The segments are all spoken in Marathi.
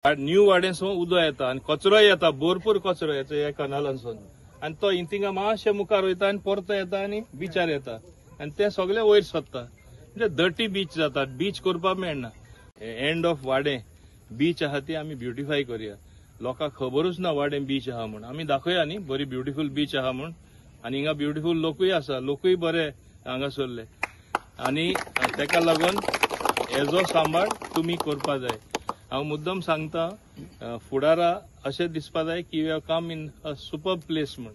न्यू वाडेसून उदो येता आनी कचरोय येता, भरपूर कचरो येता ह्या कनालांसून आनी तो थिंगा मातशे मुखार वयता आनी परतो येता आनी बिचार येता आनी ते सगळे वयर सरता. म्हणजे डर्टी बीच जातात, बीच करपाक मेळना. एंड ऑफ वाडे बीच आहा ती आमी ब्युटिफाय करूया. लोकांक खबरूच ना वाडे बीच आहा म्हूण. आमी दाखोवया न्ही बरी ब्युटिफूल बीच आहा म्हूण. आनी हिंगा ब्युटिफूल लोकूय आसा, लोकूय बरे हांगासरले. आनी तेका लागून हेजो सांबाळ तुमी करपा जाय. हांव मुद्दम सांगता फुडारा अशें दिसपा जाय की we have come in a super place म्हूण.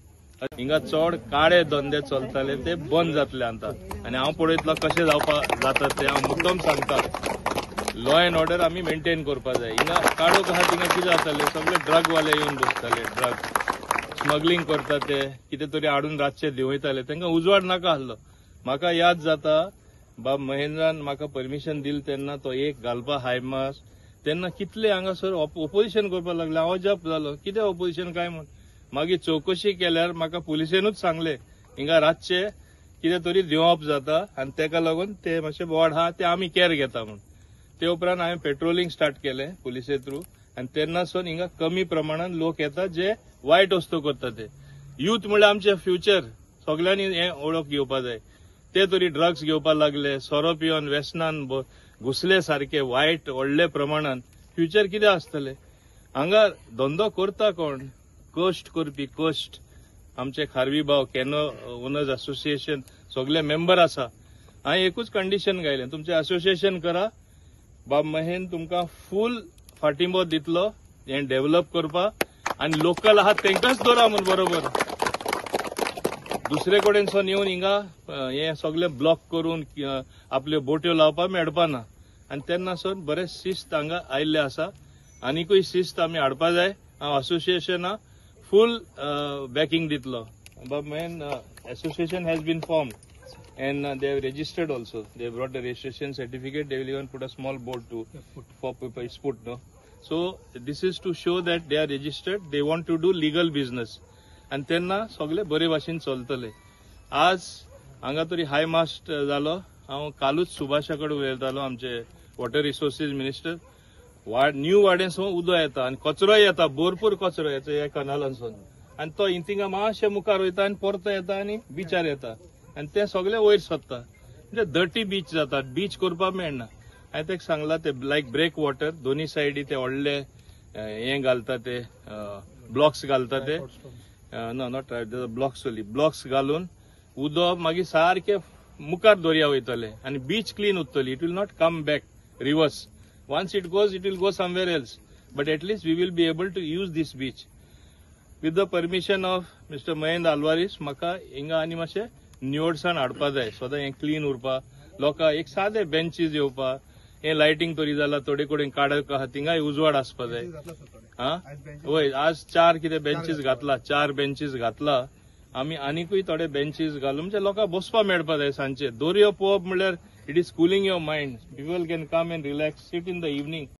हिंगा चड काळे धंदे चलताले ते बंद जातले आतां. आनी हांव पळयतलो कशें जाता ते हांव मुद्दम सांगता. लॉ एंड ऑर्डर आमी मेंटेन करपा जाय. हिंगा काळोख आहा थिंगा कितें जाताले, सगळे ड्रगवाले येवन बसताले, ड्रग स्मगलिंग करता ते, कितें तरी हाडून रातचे देंवयताले, तांकां उजवाड नाका आसलो. म्हाका याद जाता बाब महेंद्रान म्हाका परमिशन दिली तेन्ना तो एक घालपा हाय मास तेन्ना कितले हांगासर ऑपोजिशन करपाक लागले. हांव अजाप जालो, कितें ऑपोजिशन काय म्हूण. मागीर चवकशी केल्यार म्हाका पुलिसेनूच सांगले हिंगा रातचे कितें तरी देंवप जाता आनी तेका लागून ते मातशे वॉर्ड आहा ते आमी केअर घेता म्हूण. ते उपरांत हांवें पेट्रोलिंग स्टार्ट केलें पुलिसे थ्रू आनी तेन्नासून हिंगा कमी प्रमाणात लोक येतात जे वायट वस्तू करता ते. यूथ म्हणल्यार आमचे फ्युचर, सगळ्यांनी हें ओळख घेवपा जाय. ते तरी ड्रग्स घेवपाक लागले, सोरो पिवन व्यसनान घुसले सारखे वायट व्हडले प्रमाणात. फ्युचर कितें आसतलें. हांगा धंदो करता कोण? कश्ट करपी, कश्ट. आमचे खारवी भाव कॅनो ओनर्स असोसिएशन सगळे मेंबर आसा. हांवें एकूच कंडिशन घायलें, तुमचें असोसिएशन करा, बाब महेन तुमकां फूल फाटिंबो दितलो हें डेव्हलप करपाक आनी लोकल आहात तेंकांच दवरा म्हूण बरोबर. दुसरे कडेनसून येवन हिंगा हें सगळें ब्लॉक करून आपल्यो बोट्यो लावपाक मेळपाना. आनी तेन्नासून बरें शिस्त हांगा आयिल्लें आसा. आनीकूय शिस्त आमी हाडपा जाय. हांव असोसिएशनाक फूल बॅकिंग दितलो. बाब महेन association has been formed and they have registered also. They have brought the registration certificate. They will even put a small board for people put, no. So this is to show that they are registered. They want to do legal business. And तेन्ना सगळे बरे भाशेन चलतले. आज हांगा तरी हाय मास्ट जालो. हांव कालूच सुभाषा कडेन उलयतालो, आमचे वॉटर रिसोर्सीस मिनिस्टर. न्यू वाडेसून उदो येता आनी कचरोय येता, भरपूर कचरो येता ह्या कनालांसून आनी तो थिंगा मातशे मुखार वयता आनी परतो येता आनी बिचार येता आनी ते सगळे वयर सरता. म्हणजे डर्टी बीच जातात, बीच करपाक मेळना. हांवें तेका सांगलां ते लायक ब्रेक वॉटर दोनी सायडी ते व्हडले हें घालता ते ब्लॉक्स घालता ते no not blocks only blocks घालून उदो मागीर सारखे मुखार दर्या वयतले आनी बीच क्लीन उरतली. It will not come back reverse. Once it goes, it will go somewhere else. But at least we will be able to use this beach with the permission of mister Mahendra Alvares. म्हाका हिंगा आनी मातशें निवडसाण हाडपा जाय सदां हें क्लीन उरपा. लोकां एक सादे बेंचीस येवपा, हें लायटींग तरी जालां, थोडे कडेन काडक आहा थिंगाय उजवाड आसपा जाय. वय आज 4 कितें बेंचीस घातला, 4 बेंचीस घातला. आमी आनीकूय थोडे बेंचीस घालून म्हणजे लोकांक बसपा मेळपा जाय. सांजचे दर्यो पळोवप म्हणल्यार it is cooling your mind. People can come and relax, seat in the evening.